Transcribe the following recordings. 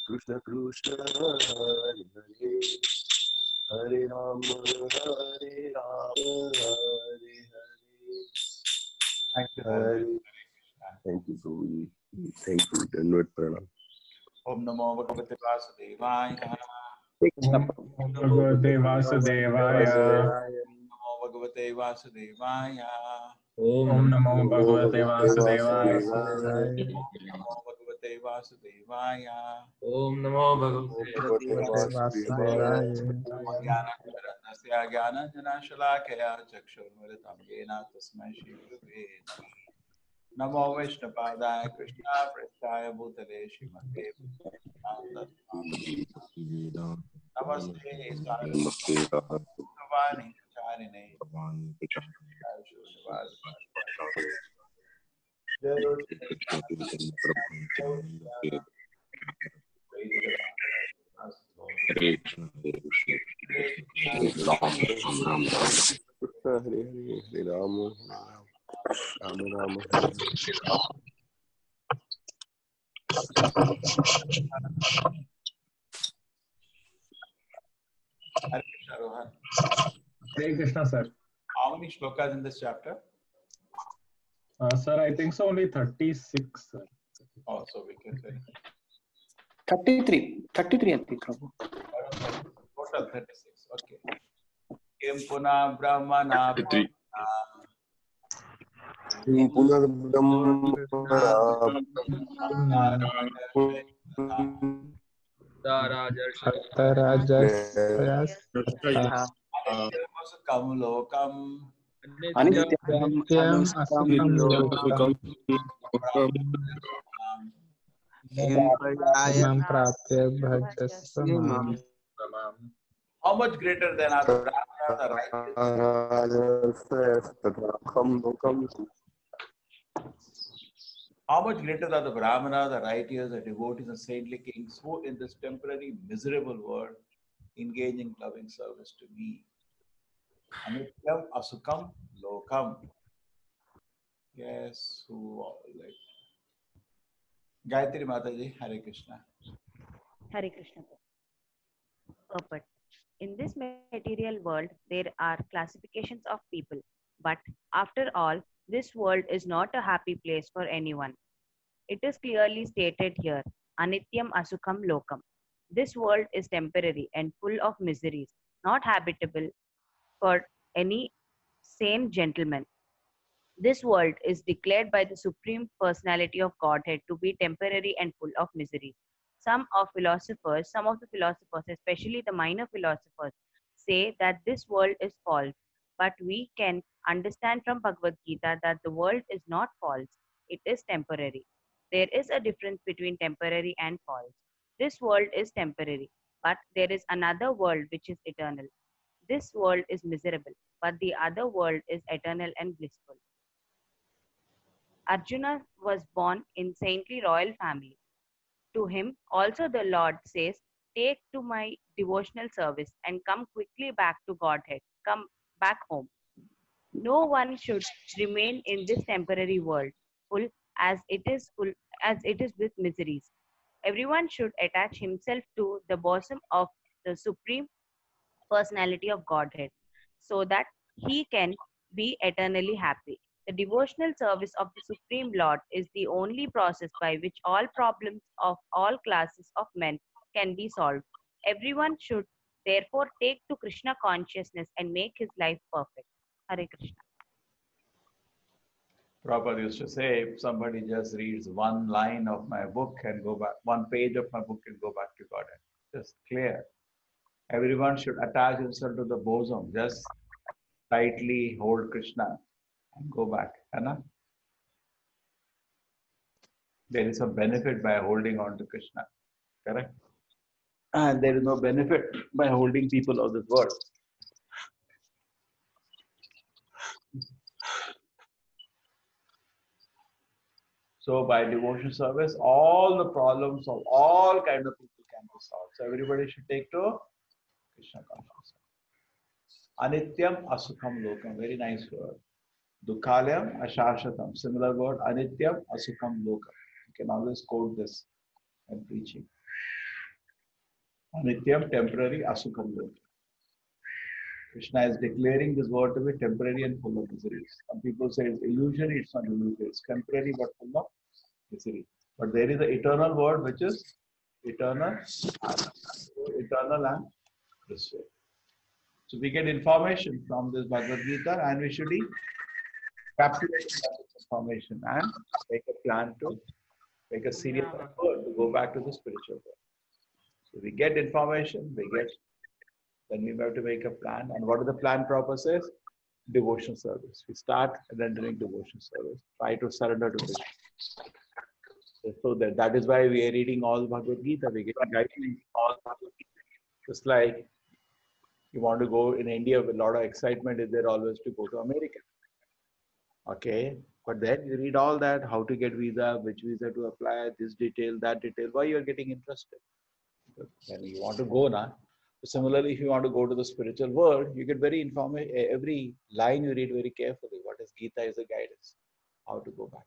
Krishna Krishna Hare Hare Hare Ram Hare Thank you. Hare. Thank you, Prabhuji. Thank you. Dandavat Pranam. Om Namo Bhagavate Vasudevaya. Om Bhagavate Vasudevaya. Namo Bhagavate Vasudevaya. Om Namo Bhagavate Vasudevaya. Namo Bhagavate Vasudevaya. Om Namo Bhagavate Vasudevaya. Jnanatimirandasya Jnananjanashalakaya Chakshurmritam Yena Tasmai Shri Gurave Namo. Namo Vishnupadaya Krishna Prasthaya Bhutale Srimate Namaste Saraswati Charine Krishna Hare Hare Hare Ram Ram Ram Hare Hare Krishna, Rohan. Hare Krishna, sir. How many shlokas in this chapter? Sir, I think so only 36, sir. Oh, so we can finish. 33, I think, Prabhu. Total 36. Okay. Kim Puna Brahmana Punar Brahma Kamulokam Anityam Anustam Lokam How much greater than are the Brahmanas? How much greater are the Brahmanas, the righteous, the devotees, and saintly kings who in this temporary miserable world engage in loving service to me. Anityam Asukam Lokam. Yes, who like Gayatri Mataji, Hare Krishna. Hare Krishna. But in this material world, there are classifications of people. But after all, this world is not a happy place for anyone. It is clearly stated here, Anityam Asukam Lokam. This world is temporary and full of miseries, not habitable for any sane gentleman. This world is declared by the Supreme Personality of Godhead to be temporary and full of miseries. Some of the philosophers, especially the minor philosophers, say that this world is false. But we can understand from Bhagavad Gita that the world is not false, it is temporary. There is a difference between temporary and false. This world is temporary, but there is another world which is eternal. This world is miserable, but the other world is eternal and blissful. Arjuna was born in saintly royal family. To him also the Lord says, take to my devotional service and come quickly back to Godhead. Come back home. No one should remain in this temporary world, full as it is with miseries. Everyone should attach himself to the bosom of the Supreme Personality of Godhead, so that he can be eternally happy. The devotional service of the Supreme Lord is the only process by which all problems of all classes of men can be solved. Everyone should therefore take to Krishna consciousness and make his life perfect. Hare Krishna. Prabhupada used to say, if somebody just reads one line of my book and go back, one page of my book and go back to Godhead. Just clear. Everyone should attach himself to the bosom. Just tightly hold Krishna and go back. Anna? There is a benefit by holding on to Krishna. Correct? And there is no benefit by holding people of this world. So by devotion service, all the problems of all kind of people can be solved. So everybody should take to Krishna consciousness. Anityam Asukham Lokam. Very nice word. Dukhalayam Ashashatam. Similar word. Anityam Asukham Lokam. You can always quote this when preaching. Anityam, temporary, Asukham Loka. Krishna is declaring this world to be temporary and full of miseries. Some people say it's illusion, it's not illusion, it's temporary but full of misery. But there is an eternal world which is eternal and restored. So we get information from this Bhagavad Gita and we should capitalize that information and make a plan to make a serious effort to go back to the spiritual world. So we get information, then we have to make a plan. And what is the plan proper says? Devotion service. We start rendering devotion service. Try to surrender to Krishna. So that is why we are reading all Bhagavad Gita. We get guidance all Bhagavad Gita. Just like you want to go in India with a lot of excitement is there always to go to America. Okay. But then you read all that, how to get visa, which visa to apply, this detail, that detail. Why you are getting interested? Because when you want to go now. Similarly, if you want to go to the spiritual world, you get very information. Every line you read very carefully. What is Gita is a guidance. How to go back.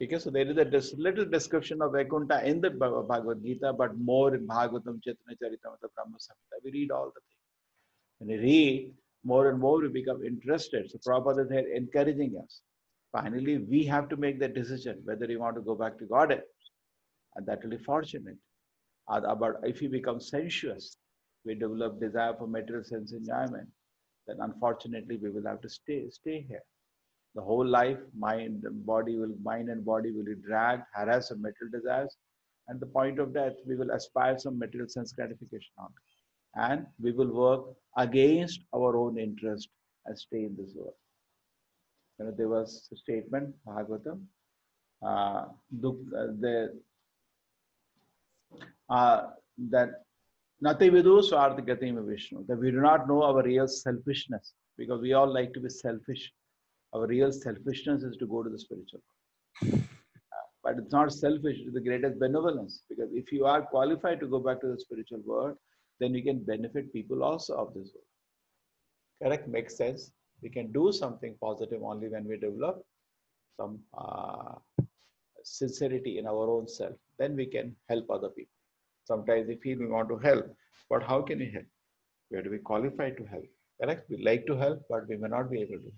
Okay, so there is a little description of Vaikuntha in the Bhagavad Gita, but more in Bhagavatam, Chaitanya Charitamrita, Brahma Samhita. We read all the things. When we read, more and more we become interested. So Prabhupada is here encouraging us. Finally, we have to make the decision whether we want to go back to Godhead. And that will be fortunate. But if we become sensuous, we develop desire for material sense enjoyment, then unfortunately we will have to stay here. The whole life, mind and body will be dragged, harassed of material desires. And the point of death, we will aspire some material sense gratification on it. And we will work against our own interest and stay in this world. You know, there was a statement, Bhagavatam, that Nati Vidu Swartha Gatima Vishnu, that we do not know our real selfishness, because we all like to be selfish. Our real selfishness is to go to the spiritual world. But it's not selfish, it's the greatest benevolence, because if you are qualified to go back to the spiritual world, then we can benefit people also of this world. Correct? Makes sense. We can do something positive only when we develop some sincerity in our own self. Then we can help other people. Sometimes we feel we want to help, but how can we help? We have to be qualified to help. Correct? We like to help, but we may not be able to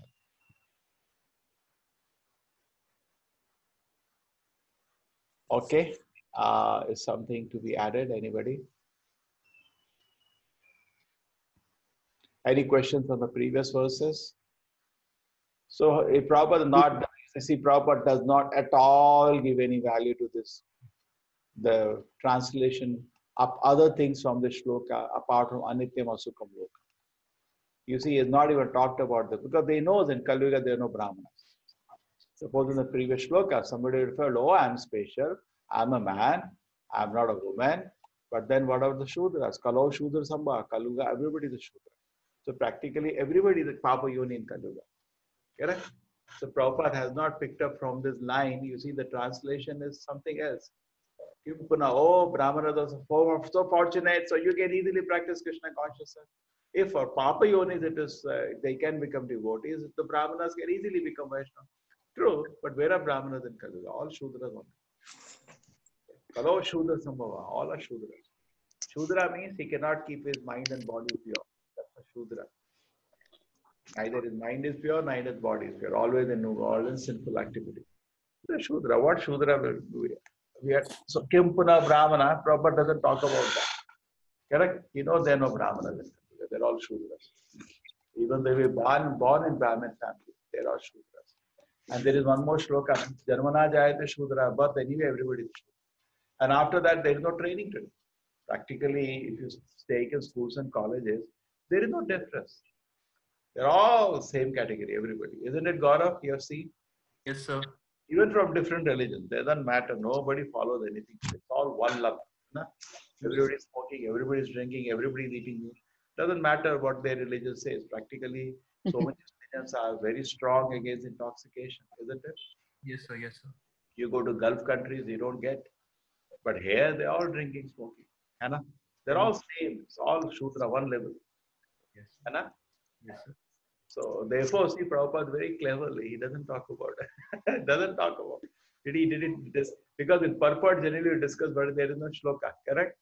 help. Okay. Is something to be added? Anybody? Any questions on the previous verses? So if Prabhupada does not at all give any value to this, the translation of other things from the shloka apart from Anityam Asukham Loka. You see, he has not even talked about this because they know in Kali Yuga there are no Brahmanas. Suppose in the previous shloka, somebody referred, oh, I'm special, I'm a man, I'm not a woman. But then what are the Shudras? Kalau Shudra Sambha, Kaluga, everybody is a Shudra. So practically everybody is a Papa Yoni in Kaluga. Correct? So Prabhupada has not picked up from this line. You see, the translation is something else. Oh, Brahmanas are so fortunate, so you can easily practice Krishna consciousness. If for Papa Yonis it is, they can become devotees, the Brahmanas can easily become Vaishnava. True, but where are Brahmanas in Kaluga? All Shudras only. Kalau Shudra Sambhava, all are Shudras. Shudra means he cannot keep his mind and body pure. That's a Shudra. Neither his mind is pure, neither his body is pure. Always in sinful activity. The Shudra, what Shudra will do here? So Kimpuna Brahmana, Prabhupada doesn't talk about that. Correct? He knows there are no Brahmanas. They're all Shudras. Even though they were born in Brahmin family, they're all Shudras. And there is one more shloka, Jarmana Jayate Shudra, but anyway everybody is Shudra. And after that, there is no training to do. Practically, if you take in schools and colleges, there is no difference. They're all same category, everybody. Isn't it, Gaurav? You have seen? Yes, sir. Even from different religions, it doesn't matter. Nobody follows anything. It's all one love. Na? Everybody is smoking, everybody is drinking, everybody is eating meat. Doesn't matter what their religion says. Practically, so many religions are very strong against intoxication, isn't it? Yes, sir. Yes, sir. You go to Gulf countries, you don't get. But here, they're all drinking, smoking. Anna? They're all same. It's all Shudra, one level. Yes. Anna? Yes, sir. So therefore, see, Prabhupada very cleverly, he doesn't talk about it. Doesn't talk about it. Did it this? Because in purport generally we discuss, but there is no shloka, correct?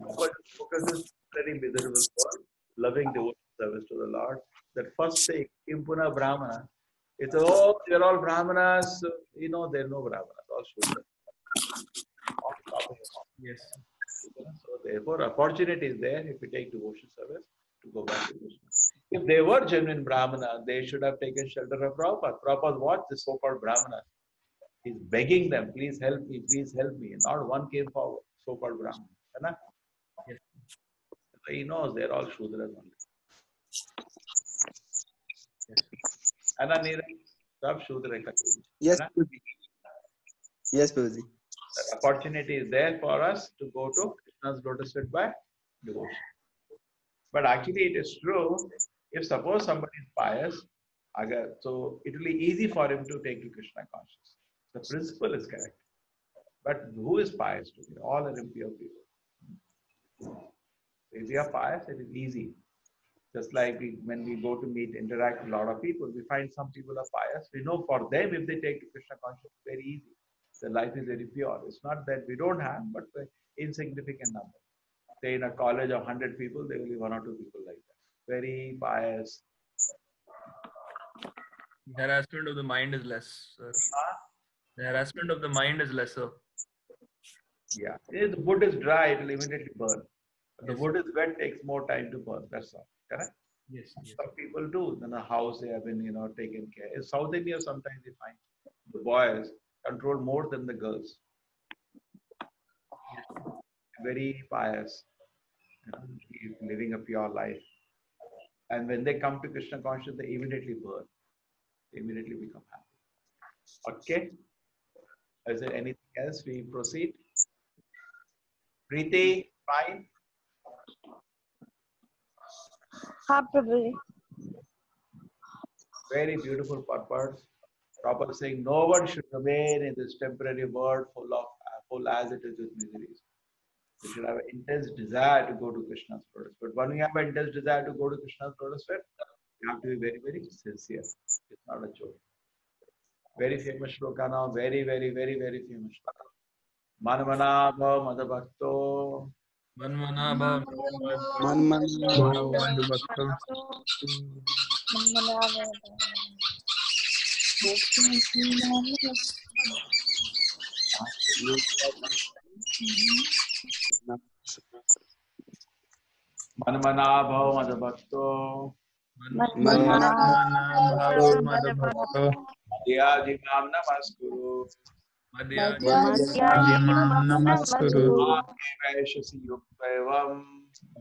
Purport focuses very miserable for loving devotion service to the Lord. That first thing, Impuna Brahmana, it's oh, they're all Brahmanas, so, they're no Brahmanas, all Shudras. All Brahmanas. Yes. So therefore, opportunity is there if we take devotion service to go back to Krishna. If they were genuine Brahmana, they should have taken shelter of Prabhupada. Prabhupada what? The so-called Brahmana. He's begging them, please help me, please help me. Not one came forward, so-called Brahmana. Yes. So he knows they're all Shudras only. है ना नीरज सब शूद्र का Yes, Prabhuji. Yes, Prabhuji. the opportunity is there for us to go to Krishna's lotus feet by devotion. But actually it is true, if suppose somebody is pious, so it will be easy for him to take to Krishna consciousness. The principle is correct. But who is pious today? All are impure people. If we are pious, it is easy. Just like when we go to interact with a lot of people, we find some people are pious. We know for them, if they take to Krishna consciousness, it's very easy. Their life is very pure. It's not that we don't have, but an insignificant number. Say in a college of 100 people, there will be 1 or 2 people like that. Very pious. The harassment of the mind is less, sir. The harassment of the mind is lesser. Yeah. If the wood is dry, it will immediately burn. But the Yes. wood is wet, takes more time to burn. That's all. Correct? Yes. Yes. Some people do. In a house, they have been, taken care. In South India, sometimes they find the boys control more than the girls. Very pious, living a pure life. And when they come to Krishna consciousness, they immediately burn. They immediately become happy. Okay? Is there anything else? We proceed. Preeti, fine? हाँ प्रभु जी Very beautiful purpose. Prabhupada saying no one should remain in this temporary world full as it is with miseries. We should have an intense desire to go to Krishna's lotus feet. But when we have an intense desire to go to Krishna's lotus feet, we have to be very, very sincere. It's not a joke. Very famous shloka now. Very, very, very, very famous shloka. Manmanabha madabhakto. Manmanabha. Manmanabha madabhakto. Madhyajimam namaskuru. Namaskuru. Vaishasi yuktaevam.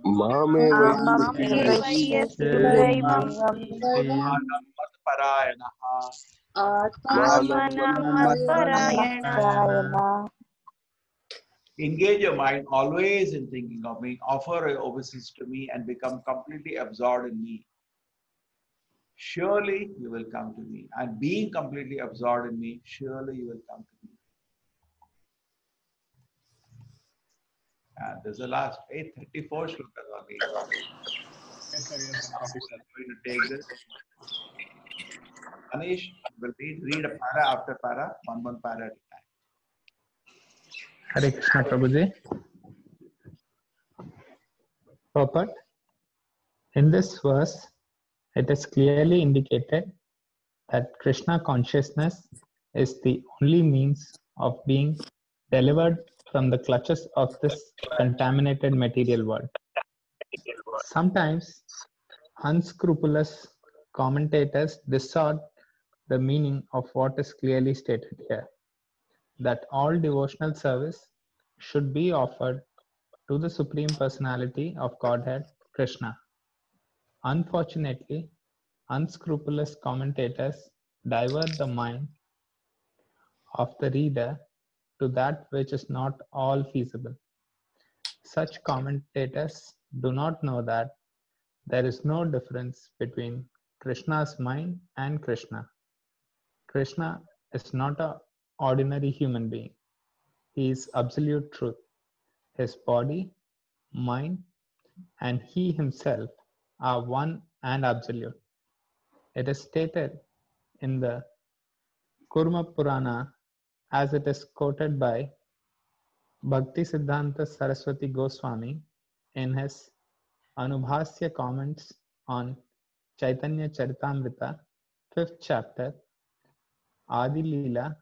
Mame Anam matparayanaha. Engage your mind always in thinking of me, offer your obeisance to me, and become completely absorbed in me. Surely you will come to me. And being completely absorbed in me, surely you will come to me. And this is the last 834 shlokas only. Yes, sir. Yes, sir. I'm going to take this. Anish will read a para after para, one para at a time. Hare Krishna Prabhuji. Purport. In this verse, it is clearly indicated that Krishna consciousness is the only means of being delivered from the clutches of this contaminated material world. Sometimes unscrupulous commentators distort the meaning of what is clearly stated here, that all devotional service should be offered to the Supreme Personality of Godhead, Krishna. Unfortunately, unscrupulous commentators divert the mind of the reader to that which is not all feasible. Such commentators do not know that there is no difference between Krishna's mind and Krishna. Krishna is not an ordinary human being. He is absolute truth. His body, mind, and he himself are one and absolute. It is stated in the Kurma Purana as it is quoted by Bhakti Siddhanta Saraswati Goswami in his Anubhasya comments on Chaitanya Charitamrita, 5th chapter, Adi Leela,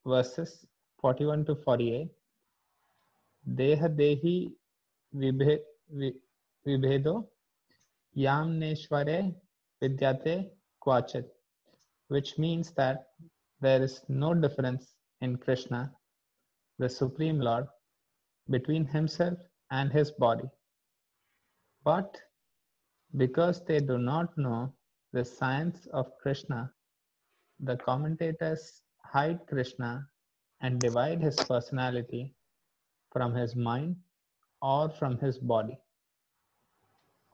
verses 41 to 48. Deha Dehi Vibhedo Yamneshware Vidyate Kvachit, which means that there is no difference in Krishna, the Supreme Lord, between himself and his body. But because they do not know the science of Krishna, the commentators hide Krishna and divide his personality from his mind or from his body.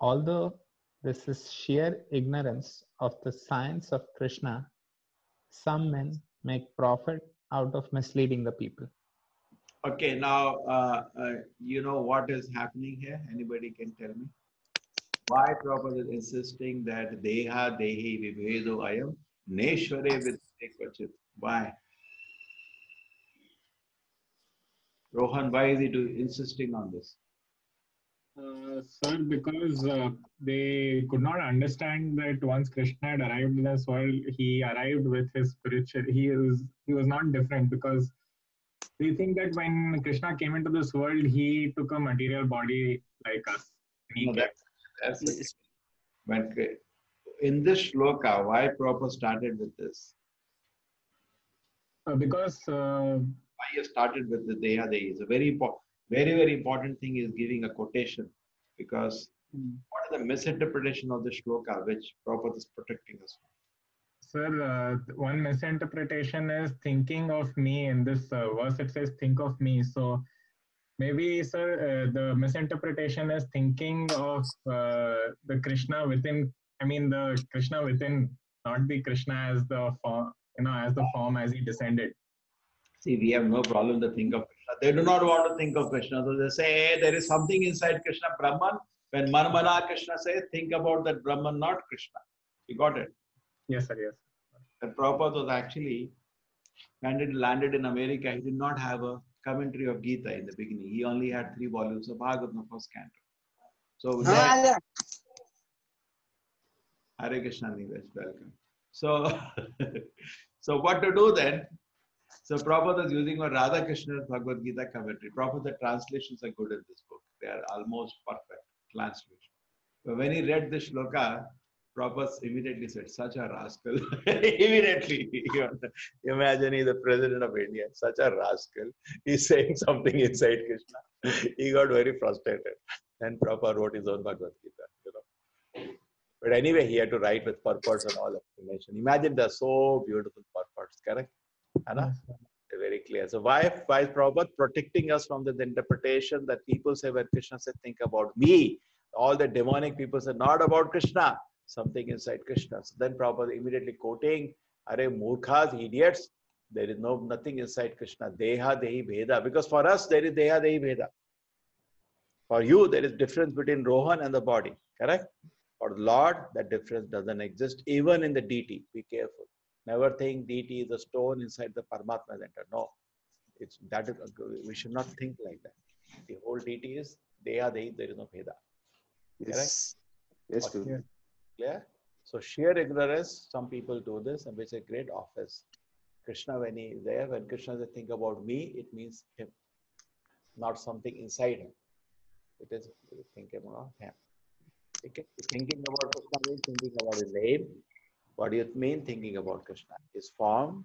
Although this is sheer ignorance of the science of Krishna, some men make profit out of misleading the people. Okay, now you know what is happening here? Anybody can tell me? Why Prabhupada is insisting that Deha Dehi Vibhedo Ayam Neshware Vidyate? Why? Rohan, why is he insisting on this? Sir, because they could not understand that once Krishna had arrived in this world, he arrived with his spiritual. He was not different, because they think that when Krishna came into this world, he took a material body like us. No, that's it. When in this shloka, why Prabhupada started with this? Because why you started with the Deha Dehi is a very important thing is giving a quotation, because what is the misinterpretation of the shloka which Prabhupada is protecting us from? Sir, one misinterpretation is thinking of me. In this verse, it says think of me. So maybe, sir, the misinterpretation is thinking of the Krishna within. I mean, the Krishna within, not the Krishna as the form, as the form as he descended. See, we have no problem to think of Krishna. They do not want to think of Krishna. So they say, hey, there is something inside Krishna, Brahman. When Manmana Krishna says, think about that Brahman, not Krishna. You got it? Yes, sir, yes. And Prabhupada was actually, when it landed in America, he did not have a commentary of Gita in the beginning. He only had 3 volumes of Bhagavatam, first canto. So then, Hare Krishna, Nivesh, welcome. So, so what to do then? So Prabhupada is using a Radha Krishna's Bhagavad Gita commentary. Prabhupada translations are good in this book. They are almost perfect translation. But when he read the shloka, Prabhupada immediately said, such a rascal. Immediately. Imagine he's the president of India. Such a rascal. He's saying something inside Krishna. He got very frustrated. Then Prabhupada wrote his own Bhagavad Gita. But anyway, he had to write with purpose and all explanation. Imagine they're so beautiful purports, correct? Anna? They're very clear. So why is Prabhupada protecting us from the interpretation that people say when Krishna said, think about me? All the demonic people say, not about Krishna, something inside Krishna. So then Prabhupada immediately quoting, Are Murkhas, idiots, there is nothing inside Krishna. Deha Dehi Bheda. Because for us, there is Deha Dehi Bheda. For you, there is difference between Rohan and the body, correct? For the Lord, that difference doesn't exist, even in the deity. Be careful. Never think deity is a stone inside the Paramatma center. No, we should not think like that. The whole deity is Deha Dehi, there is no Bheda. Yes. Yes, Correct? Clear? So sheer ignorance, some people do this, and which is a great office. Krishna, when he is there, when Krishna says, think about me, it means him, not something inside him. It is thinking about him. Okay? Thinking about Krishna means thinking about his name. What do you mean thinking about Krishna? His form,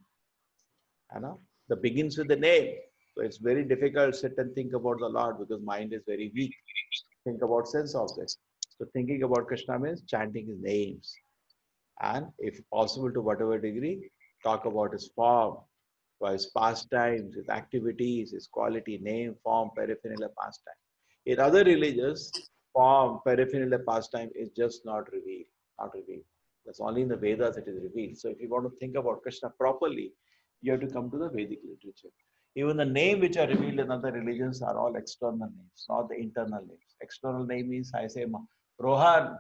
that begins with the name. So it's very difficult to sit and think about the Lord because mind is very weak. Think about sense objects. So thinking about Krishna means chanting his names. And if possible to whatever degree, talk about his form, his pastimes, his activities, his quality, name, form, paraphernalia, pastime. In other religions, form, paraphernalia, pastime is just not revealed. That's only in the Vedas it is revealed. So if you want to think about Krishna properly, you have to come to the Vedic literature. Even the name which are revealed in other religions are all external names, not the internal names. External name means I say Rohan,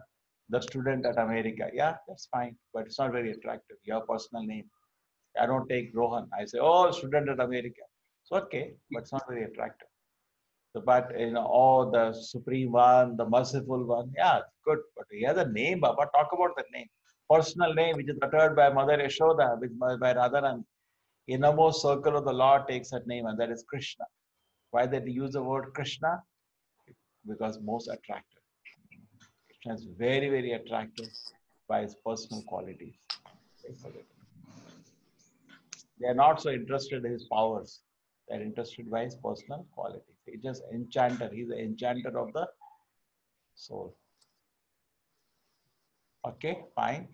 the student at America. Yeah, that's fine, but it's not very attractive. Your personal name. I don't take Rohan. I say, oh, student at America. It's okay, but it's not very attractive. So, but oh, the supreme one, the merciful one, yeah, good. But he has a name, Baba. Talk about the name. Personal name, which is uttered by Mother Yashoda, by Radharani. Innermost circle of the Lord takes that name, and that is Krishna. Why did they use the word Krishna? Because most attractive. Krishna is very, very attractive by his personal qualities. They are not so interested in his powers. They are interested by his personal qualities. He's just enchanter. He's the enchanter of the soul. Okay, fine.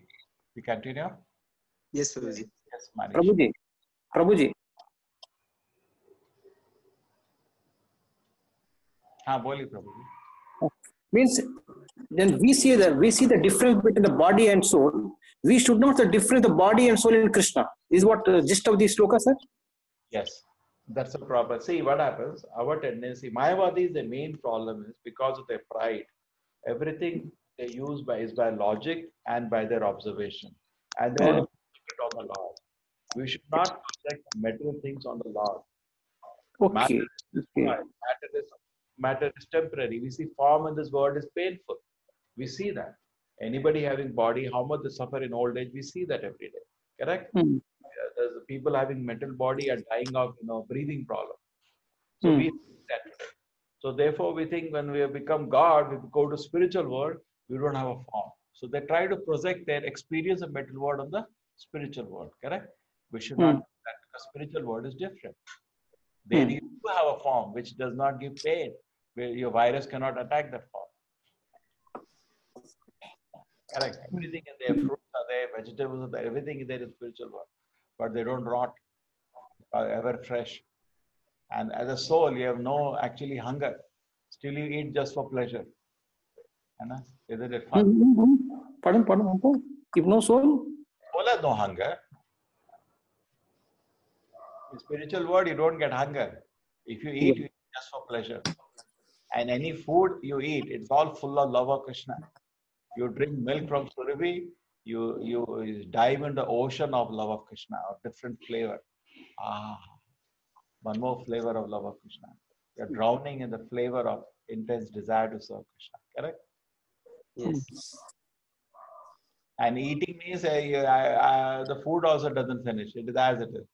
We continue. Yes, Prabhuji. Yes, Manish. Prabhuji, Prabhuji, हाँ बोलिए Prabhuji. means then we see the difference between the body and soul. We should not the difference the body and soul in Krishna. Is what the gist of the sloka, sir? Yes, that's a problem. See what happens. Our tendency, Mayavadis, the main problem is because of their pride. Everything they use is by logic and by their observation, and they don't put it on the Lord. We should not project material things on the Lord. Okay. Matter is temporary. We see form in this world is painful. We see that. Anybody having body, how much they suffer in old age, we see that every day. Correct? There's people having mental body are dying of breathing problem. So we see that today. So therefore, we think when we have become God, we go to spiritual world, we don't have a form. So they try to project their experience of mental world on the spiritual world. Correct? We should not do that because spiritual world is different. Then you do have a form which does not give pain, where your virus cannot attack that form. Correct. Everything in there, fruits are there, vegetables are there, everything is there in spiritual world. But they don't rot, are ever fresh. And as a soul, you have no actually hunger. Still you eat just for pleasure. Isn't it fun? Pardon. If no soul? Soul no hunger. In spiritual world, you don't get hunger. If you eat, you eat just for pleasure. And any food you eat, it's all full of love of Krishna. You drink milk from Surabhi, you dive in the ocean of love of Krishna, of different flavor. One more flavor of love of Krishna. You're drowning in the flavor of intense desire to serve Krishna. Correct? Yes. And eating means the food also doesn't finish. It is as it is.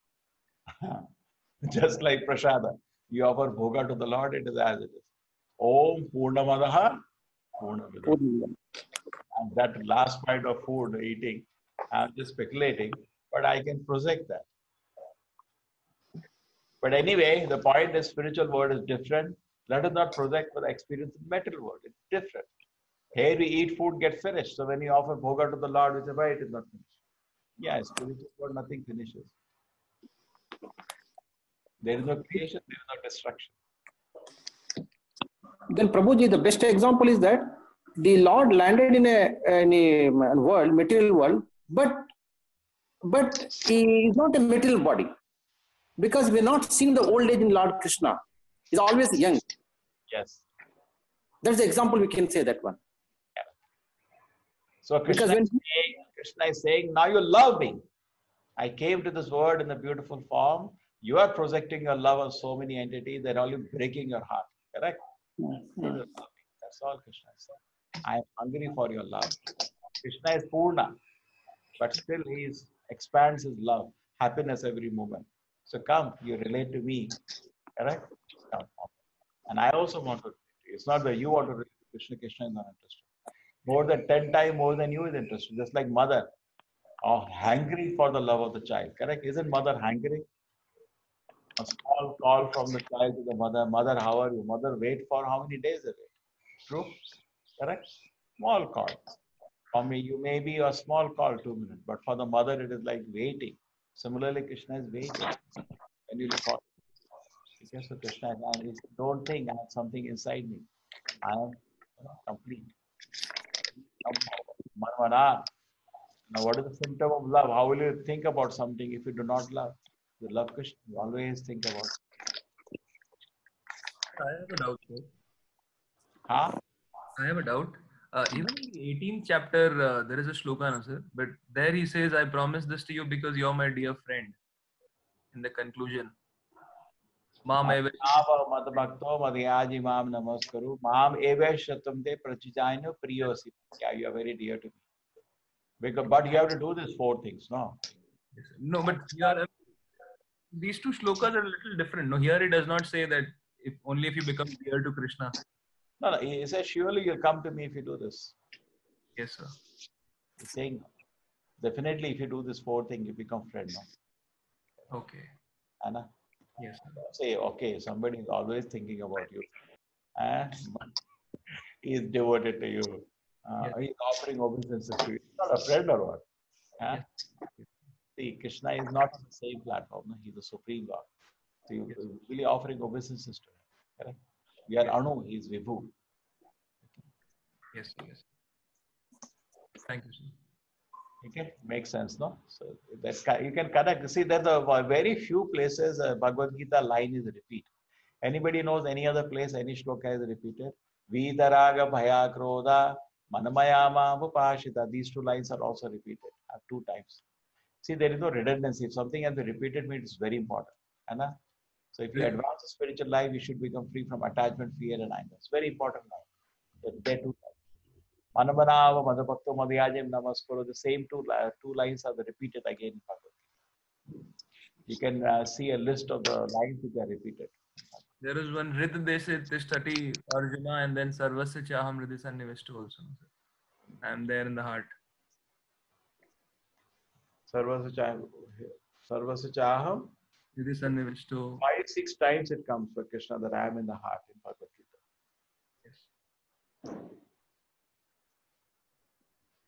Just like prasada. You offer bhoga to the Lord, it is as it is. Om Purnamadaha Purnamidam. And that last bite of food eating, I'm just speculating, but I can project that. But anyway, the point is spiritual world is different. Let us not project for the experience of material world. It's different. Here we eat food, get finished. So when you offer bhoga to the Lord, we say, why it is not finished? Yeah, spiritual world, nothing finishes. There is no creation, there is no destruction. Then Prabhuji, the best example is that the Lord landed in a world, material world, but he is not a material body. Because we're not seeing the old age in Lord Krishna. He's always young. Yes. That's the example we can say that one. Yeah. So Krishna is saying, now you love me. I came to this world in a beautiful form. You are projecting your love on so many entities that are only breaking your heart. Correct? That's all Krishna is saying. I am hungry for your love. Krishna is Purna, but still he expands his love, happiness every moment. So come, you relate to me. Correct? Come. And I also want to relate to you. It's not that you want to relate to Krishna. Krishna is not interested. More than 10 times more than you is interested. Just like mother, hungry for the love of the child. Correct? Isn't mother hungry? A small call from the child to the mother. Mother, how are you? Mother, wait for how many days? True? Correct? Small call. For me, you may be a small call, 2 minutes. But for the mother, it is like waiting. Similarly, Krishna is waiting. When you call, because so Krishna is, don't think I have something inside me. I am complete. Now, what is the symptom of love? How will you think about something if you do not love? You love Krishna, you always think about it. I have a doubt, sir. Huh? I have a doubt. Even in the 18th chapter, there is a shloka, no, sir? But there he says, I promise this to you because you're my dear friend. In the conclusion. Mam Madbhakto madhyaji mam namaskaru. Mam eveshatam te prachijaino priyosi. Yeah, you are very dear to me. Because, but you have to do these 4 things, no? Yes, sir. No, but here, these two shlokas are a little different. No, here he does not say that if only if you become dear to Krishna. No, no, he says, surely you'll come to me if you do this. Yes, sir. He's saying, definitely if you do this 4 things, you become friend, no? Okay. Anna? Yes, sir. Say, okay, somebody is always thinking about you. And he is devoted to you. Yes. He is offering obeisances to you. He's not a friend or what? Huh? Yes. See, Krishna is not on the same platform. No? He's the Supreme Lord. So you're really offering obeisances to him. Correct? We are Anu, he is Vibhu. Yes, sir. Yes. Thank you, sir. Okay, makes sense, no? So that's you can connect. See, there's a very few places Bhagavad Gita line is repeat. Anybody knows any other place any shloka is repeated? Vidaraga Bhaya Krodha Manamayama Upashita. These 2 lines are also repeated 2 times. See, there is no redundancy. If something has been repeated, means it's very important. Anna? So if you advance the spiritual life, you should become free from attachment, fear, and anger. It's very important line. So there 2 times. Manamanava Madhapakto Madhyajam Namaskaro. The same two lines are repeated again in Bhagavad Gita. You can see a list of the lines which are repeated. There is one Rid Desi Tishtati Arjuna and then Sarvasya Chaham Ridhi Sannivishtu also. I am there in the heart. Sarvasya Chaham. Ridhi Sannivishtu. 5-6 times it comes for Krishna that I am in the heart in Bhagavad Gita. Yes.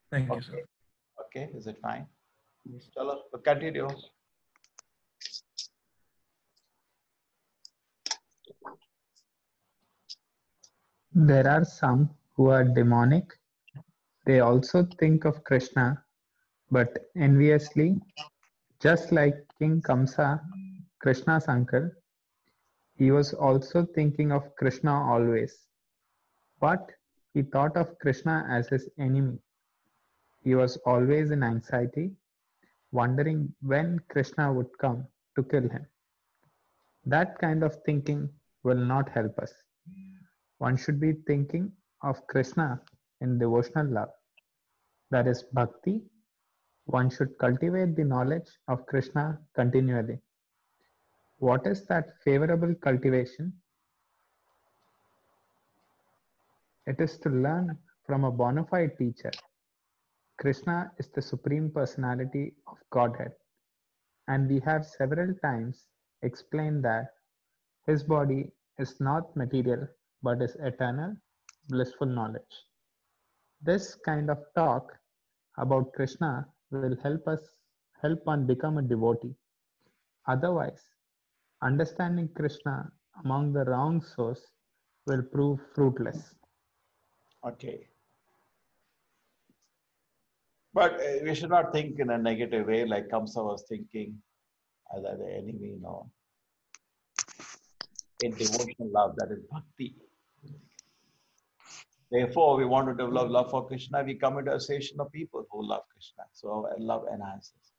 Thank you, sir. Okay, is it fine? Yes. Chalo, continue. There are some who are demonic. They also think of Krishna, but enviously, just like King Kamsa, Krishna's uncle, he was also thinking of Krishna always. But he thought of Krishna as his enemy. He was always in anxiety, wondering when Krishna would come to kill him. That kind of thinking will not help us. One should be thinking of Krishna in devotional love. That is bhakti. One should cultivate the knowledge of Krishna continually. What is that favorable cultivation? It is to learn from a bona fide teacher. Krishna is the Supreme Personality of Godhead, and we have several times explained that his body is not material but is eternal, blissful knowledge. This kind of talk about Krishna will help one become a devotee. Otherwise, understanding Krishna among the wrong source will prove fruitless. Okay. But we should not think in a negative way like Kamsa was thinking as the enemy, no. In devotional love, that is bhakti. Therefore, we want to develop love for Krishna. We come into association of people who love Krishna. So love enhances.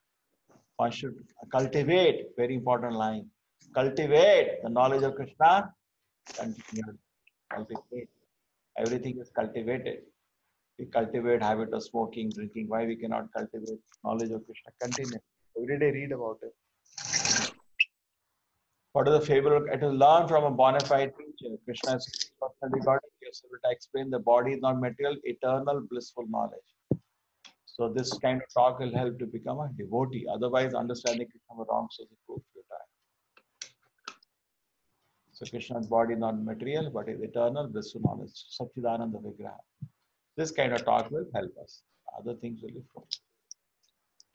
One should cultivate, very important line, cultivate the knowledge of Krishna. Continue. Cultivate. Everything is cultivated. We cultivate habit of smoking, drinking. Why we cannot cultivate knowledge of Krishna? Continue. Every day read about it. What is the favorite? It is learn from a bona fide teacher. Krishna is personally God. To explain the body is not material, eternal, blissful knowledge. So this kind of talk will help to become a devotee. Otherwise, understanding Krishna wrong, so it proves futile. So Krishna's body is not material, but is eternal, blissful knowledge. Satchidananda Vigraha. This kind of talk will help us. Other things will be fruitless.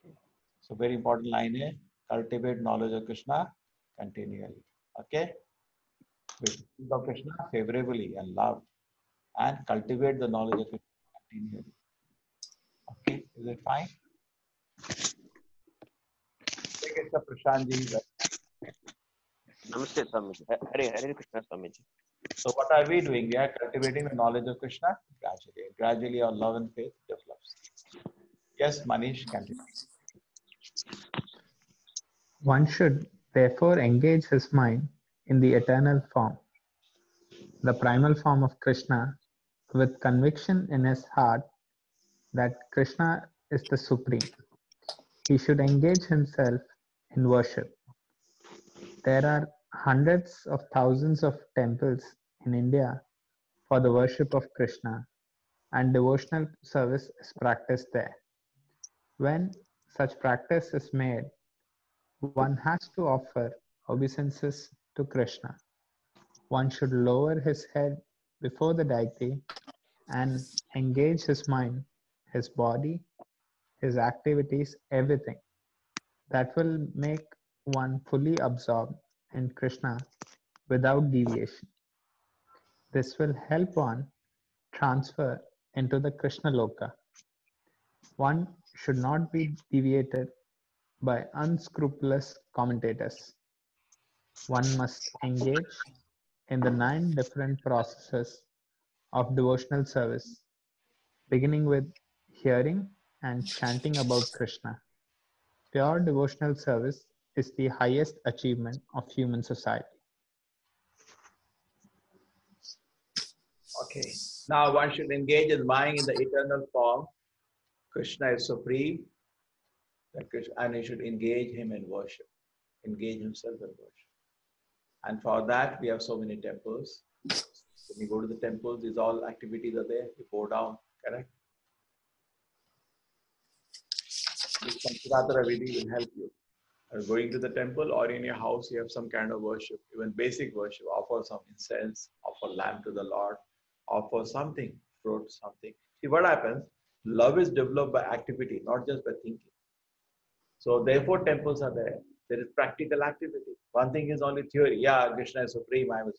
Okay. So very important line here. Cultivate knowledge of Krishna continually. Okay? We think of Krishna favorably and love. And cultivate the knowledge of Krishna continually. Okay? Is it fine? Take it to Prashant ji. Namaste, Swamiji. Hare Krishna, Swamiji. So what are we doing? We are cultivating the knowledge of Krishna gradually. Gradually our love and faith develops. Yes, Manish, continue. One should therefore engage his mind in the eternal form, the primal form of Krishna, with conviction in his heart that Krishna is the supreme. He should engage himself in worship. There are hundreds of thousands of temples in India for the worship of Krishna, and devotional service is practiced there. When such practice is made, one has to offer obeisances to Krishna. One should lower his head before the deity and engage his mind, his body, his activities, everything. That will make one fully absorbed in Krishna without deviation. This will help one transfer into the Krishna Loka. One should not be deviated by unscrupulous commentators. One must engage in the 9 different processes of devotional service, beginning with hearing and chanting about Krishna. Pure devotional service is the highest achievement of human society. Okay. Now one should engage his mind in the eternal form. Krishna is supreme. And he should engage him in worship. Engage himself in worship. And for that, we have so many temples. When you go to the temples, these all activities are there. You go down, correct? This Pancharatara Vidhi will help you. Going to the temple or in your house, you have some kind of worship, even basic worship. Offer some incense, offer lamb to the Lord, offer something, fruit, something. See what happens? Love is developed by activity, not just by thinking. So therefore, temples are there. There is practical activity. One thing is only theory. Yeah, Krishna is supreme. I was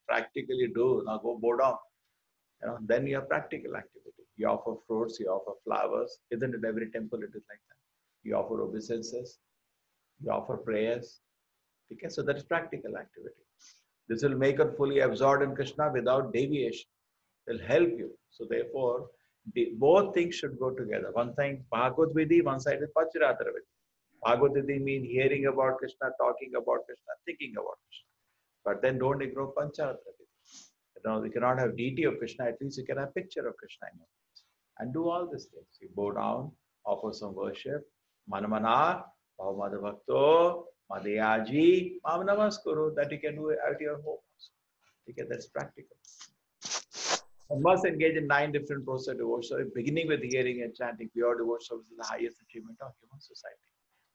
practically do. Now go bow down. Then you have practical activity. You offer fruits. You offer flowers. Isn't it every temple? It is like that. You offer obeisances. You offer prayers. Okay, so that is practical activity. This will make us fully absorbed in Krishna without deviation. It will help you. So therefore, both things should go together. One thing, Bhagavad Vidhi, one side is Pancharatara Vidhi. Bhagavad Vidhi means hearing about Krishna, talking about Krishna, thinking about Krishna. But then don't ignore Pancharatara Vidhi. You cannot have deity of Krishna, at least you can have picture of Krishna in your mind. And do all these things. You bow down, offer some worship. Manamana, Bhavamada Bhakto, Madhyaji, Mam Namaskuru, that you can do at your home also. Okay, that's practical. One must engage in 9 different processes of devotion, beginning with hearing and chanting. Pure devotion is the highest achievement of human society.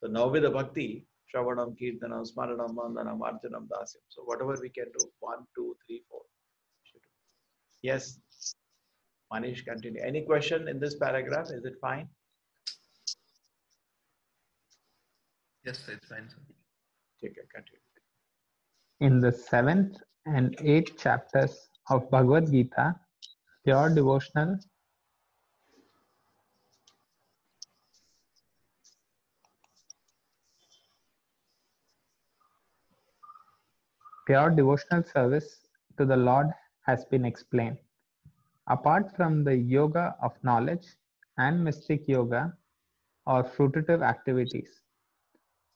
So now with the bhakti, Shravanam, Kirtanam, Smaranam, Vandanam, Arjanam, Dasyam. So whatever we can do, 1, 2, 3, 4. Yes, Manish, continue. Any question in this paragraph? Is it fine? Yes, sir, it's fine, sir. Okay, continue. In the 7th and 8th chapters of Bhagavad Gita, pure devotional service to the Lord has been explained. Apart from the yoga of knowledge and mystic yoga or fruitive activities,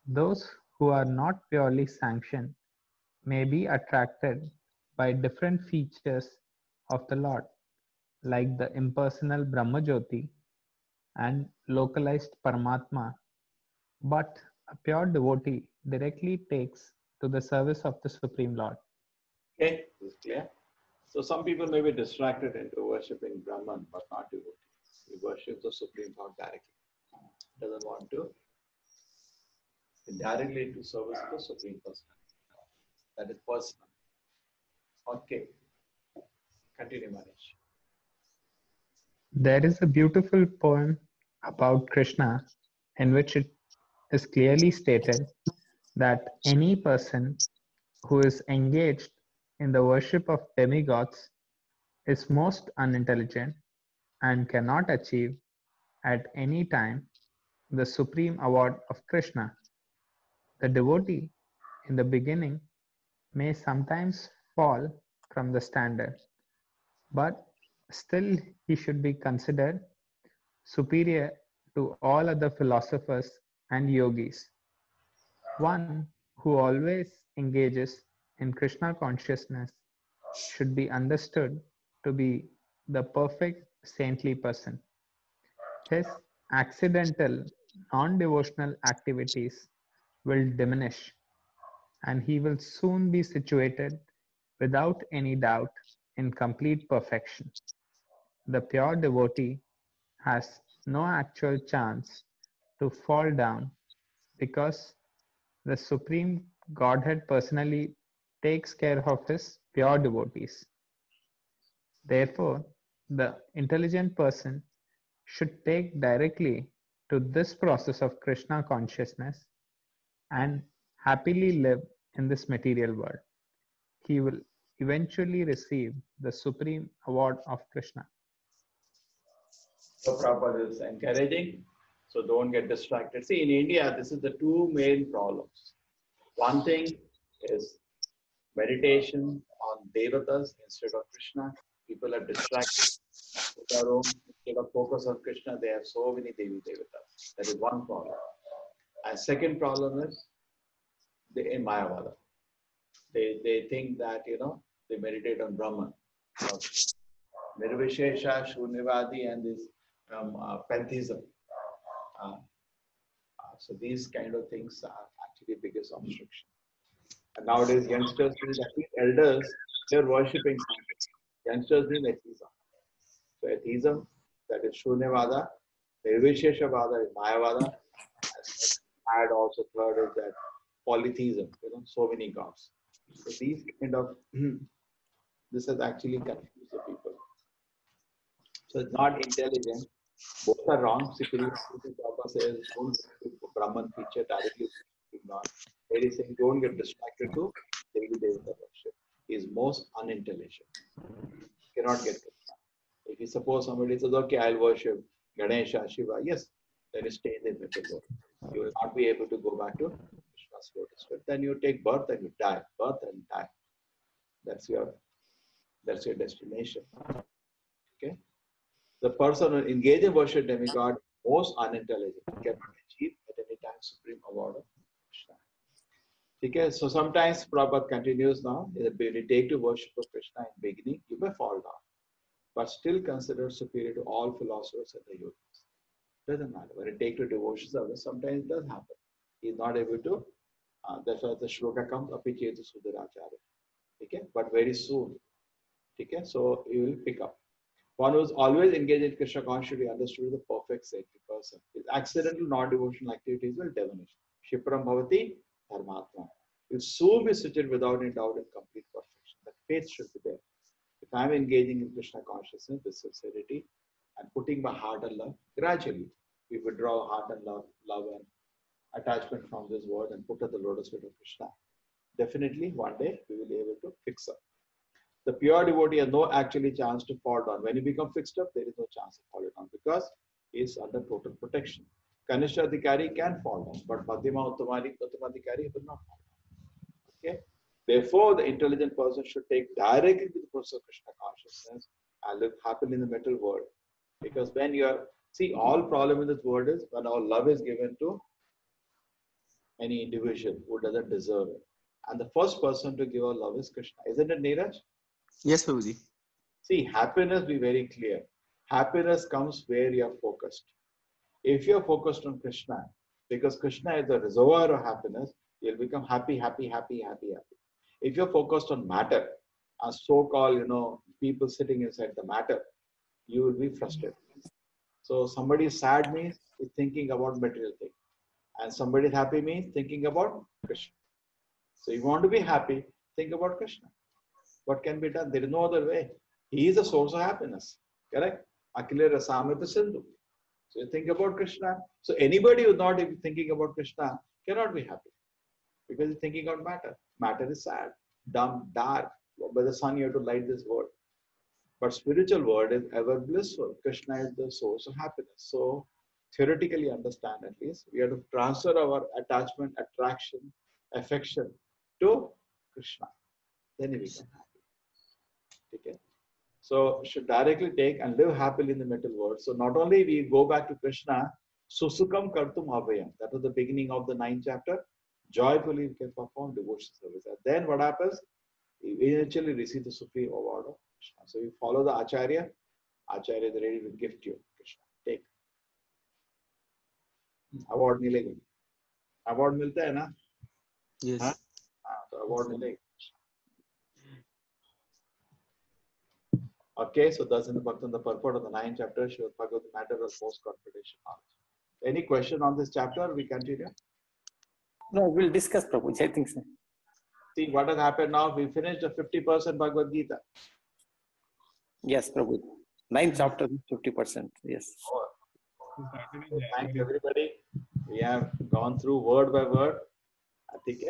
those who are not purely sanctioned may be attracted by different features of the Lord, like the impersonal Brahmajyoti and localized Paramatma, but a pure devotee directly takes to the service of the Supreme Lord. Okay, this is clear. So some people may be distracted into worshipping Brahman, but not devotee. He worships the Supreme Lord directly. Doesn't want to directly into service of the Supreme Person. That is personal. Okay. Continue, Manish. There is a beautiful poem about Krishna in which it is clearly stated that any person who is engaged in the worship of demigods is most unintelligent and cannot achieve at any time the supreme award of Krishna. The devotee in the beginning may sometimes fall from the standard, but still he should be considered superior to all other philosophers and yogis. One who always engages in Krishna consciousness should be understood to be the perfect saintly person. His accidental, non devotional activities will diminish, and he will soon be situated without any doubt in complete perfection. The pure devotee has no actual chance to fall down because the Supreme Godhead personally takes care of his pure devotees. Therefore, the intelligent person should take directly to this process of Krishna consciousness and happily live in this material world. He will eventually receive the supreme award of Krishna. So Prabhupada is encouraging. So don't get distracted. See, in India, this is the two main problems. One thing is meditation on devatas instead of Krishna. People are distracted with their own. Instead of focus on Krishna, they have so many Devi Devatas. That is one problem. And second problem is in Mayavada. They think that, they meditate on Brahman. Nirvishesha, Shunyavadi, and this pantheism. So these kind of things are actually biggest obstruction. And nowadays, youngsters, at least elders, they're worshipping something. Youngsters doing atheism. So atheism, that is Shunyavada, Nirvisheshavada is Mayavada. And also third is that polytheism, so many gods. So these kind of, this has actually confused the people. So it's not intelligent. Both are wrong. Sikhi Papa says, don't Brahman feature directly. Not. He is saying, don't get distracted to Devi Devata worship. He is most unintelligent. Cannot get it. If you suppose somebody says, okay, I'll worship Ganesha, Shiva, yes, then you stay in the middle world. You will not be able to go back to Krishna's lotus feet. Then you take birth and you die. Birth and die. That's your destination. Okay. The person who engages in worship demigod most unintelligent cannot achieve at any time supreme award of Krishna. Okay. So sometimes Prabhupada continues now. When you take to worship of Krishna in beginning, you may fall down, but still considered superior to all philosophers and the yogis. Doesn't matter. When you take to devotion service, sometimes it does happen. He is not able to. That's why the shloka comes, Apichetu Sudaracharya. Okay. But very soon. Okay. So he will pick up. One who is always engaged in Krishna consciously understood as the perfect saintly person. His accidental non-devotional activities will diminish. Shipram Bhavati Dharmatma. Will soon be situated without any doubt in complete perfection. That faith should be there. If I am engaging in Krishna consciousness with sincerity and putting my heart and love, gradually we withdraw heart and love and attachment from this world and put at the lotus feet of Krishna. Definitely one day we will be able to fix up. The pure devotee has no actually chance to fall down. When you become fixed up, there is no chance of falling down because he is under total protection. Kanishta Adhikari can fall down, but Madhyama Adhikari will not fall down. Okay? Therefore, the intelligent person should take directly to the process of Krishna consciousness and live happily in the material world. Because when you are, see, all problem in this world is when our love is given to any individual who doesn't deserve it. And the first person to give our love is Krishna. Isn't it, Neeraj? Yes, Prabhuji. See, happiness, be very clear. Happiness comes where you are focused. If you are focused on Krishna, because Krishna is the reservoir of happiness, you'll become happy, happy, happy, happy, happy. If you're focused on matter, as so-called, people sitting inside the matter, you will be frustrated. So somebody is sad means is thinking about material thing. And somebody is happy means thinking about Krishna. So you want to be happy, think about Krishna. What can be done? There is no other way. He is the source of happiness. Correct? Akhila Rasamrita Sindhu. So you think about Krishna. So anybody who is not thinking about Krishna cannot be happy. Because he's thinking about matter. Matter is sad, dumb, dark. By the sun you have to light this world. But spiritual world is ever blissful. Krishna is the source of happiness. So theoretically understand at least, we have to transfer our attachment, attraction, affection to Krishna. then he becomes happy. Okay. So should directly take and live happily in the middle world. So not only we go back to Krishna, Susukam Kartum Havayam. That was the beginning of the 9th chapter. Joyfully we can perform devotion service. And then what happens? We eventually receive the supreme award of Krishna. So you follow the Acharya. Acharya is ready to gift you. Krishna, take. Award मिलेगा. Award मिलता है ना? Yes. हाँ? तो award मिलेगा. Okay, so thus in the purport of the 9th chapter, Srimad Bhagavad the matter of post confrontation knowledge. Any question on this chapter? We continue. No, we'll discuss, Prabhuji. I think so. See what has happened now. We finished the 50% Bhagavad Gita. Yes, Prabhuji. 9th chapter, 50%. Yes. Thanks everybody. We have gone through word by word. I think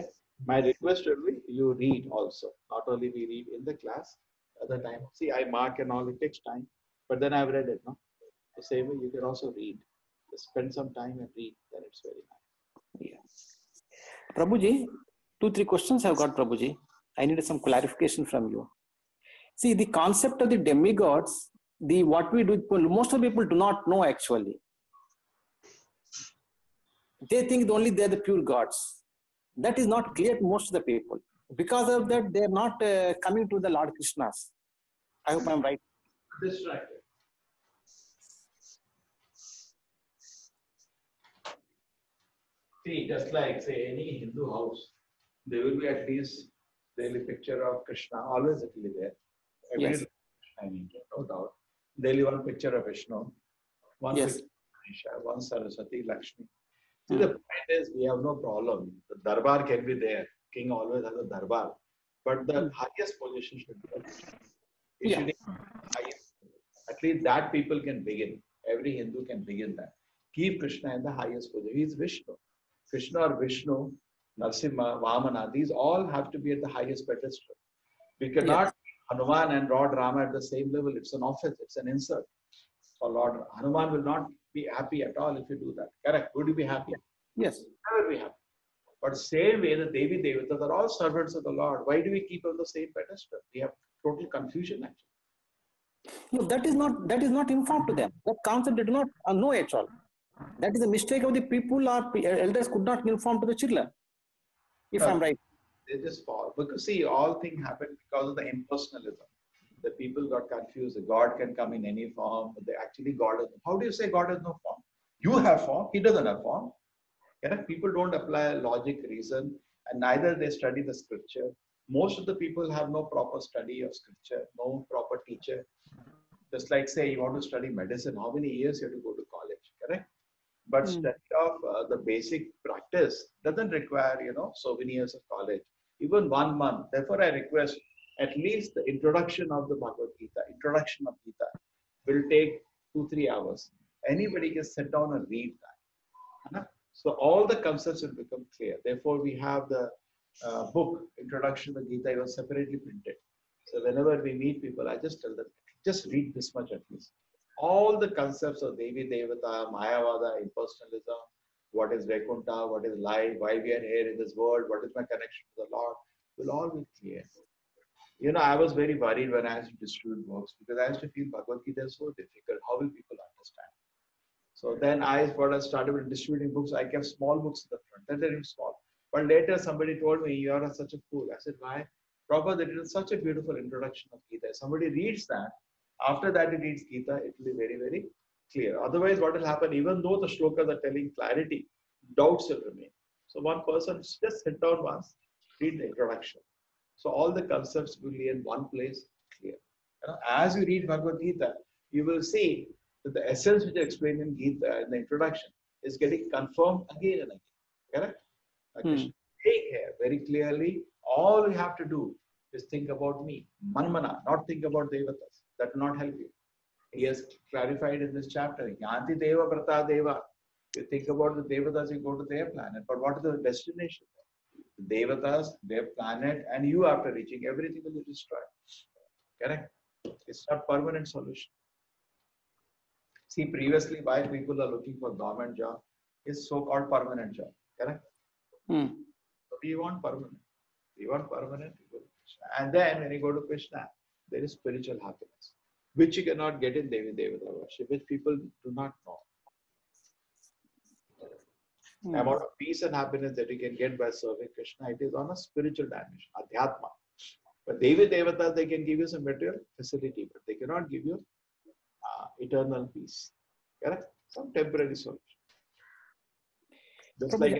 my request will be you read also. Not only we read in the class, other time. See, I mark and all, it takes time. But then I've read it, no? The same way you can also read. Just spend some time and read, then it's very nice. Yeah. Prabhuji, 2-3 questions I've got, Prabhuji. I needed some clarification from you. See, the concept of the demigods, what we do, most of the people do not know actually. They think only they're the pure gods. That is not clear to most of the people. Because of that, they're not coming to the Lord Krishna's. I hope I'm right. Distracted. See, just like say any Hindu house, there will be at least daily picture of Krishna. Always it will be there. Every Yes. I mean, no doubt. Daily one picture of Vishnu, one Yes. picture of Ganesha, one Saraswati, Lakshmi. See, the point is we have no problem. The darbar can be there. King always has a darbar. But the highest position should be Krishna. It should be highest. At least that people can begin. Every Hindu can begin that. Keep Krishna in the highest position. He is Vishnu. Krishna or Vishnu, Narasimha, Vamana, these all have to be at the highest pedestal. We cannot Hanuman and Lord Rama at the same level. It's an offense, it's an insult. So Lord Hanuman will not be happy at all if you do that. Correct? Would you be happy? Yes. Never be happy. But same way, the Devi Devatas are all servants of the Lord. Why do we keep on the same pedestal? We have total confusion actually. No, that is not informed to them. That concept they do not know at all. That is a mistake of the people or elders could not inform to the children. If I'm right. They just fall. Because see, all things happen because of the impersonalism. The people got confused. God can come in any form. But actually, God has. How do you say God has no form? You have form. He doesn't have form. People don't apply logic, reason, and neither they study the scripture. Most of the people have no proper study of scripture, no proper teacher. Just like say you want to study medicine, how many years you have to go to college, correct? But study of the basic practice doesn't require, so many years of college, even 1 month. Therefore, I request at least the introduction of the Bhagavad Gita, introduction of Gita will take 2-3 hours. Anybody can sit down and read that. So all the concepts will become clear. Therefore, we have the book, Introduction to Gita, it was separately printed. So whenever we meet people, I just tell them, just read this much at least. All the concepts of Devi Devata, Mayavada, impersonalism, what is Vaikuntha, what is life, why we are here in this world, what is my connection to the Lord, will all be clear. I was very worried when I used to distribute books because I used to feel Bhagavad Gita is so difficult. How will people understand? So then I started with distributing books. I kept small books in the front. Then they're small. But later somebody told me, you are such a fool. I said, why? Prabhupada, they did such a beautiful introduction of Gita. If somebody reads that, after that he reads Gita, it will be very, very clear. Otherwise, what will happen, even though the shlokas are telling clarity, doubts will remain. So one person just sit down once, read the introduction. So all the concepts will be in one place, clear. As you read Bhagavad Gita, you will see that the essence which is explained in Gita in the introduction is getting confirmed again and again. Correct? Krishna saying here very clearly, all you have to do is think about me. Manmana, not think about Devatas. That will not help you. He has clarified in this chapter. Yanti Deva Vrata Deva. You think about the Devatas, you go to their planet. But what is the destination? The Devatas, their planet, and you after reaching, everything will be destroyed. Correct? It's not permanent solution. See, previously, why people are looking for government job is so-called permanent job. Correct? So we want permanent. We want permanent. And then when you go to Krishna, there is spiritual happiness, which you cannot get in Devi Devata worship, which people do not know. The amount of peace and happiness that you can get by serving Krishna, it is on a spiritual dimension, Adhyatma. But Devi Devatas, they can give you some material facility, but they cannot give you eternal peace. Correct? Some temporary solution. Just like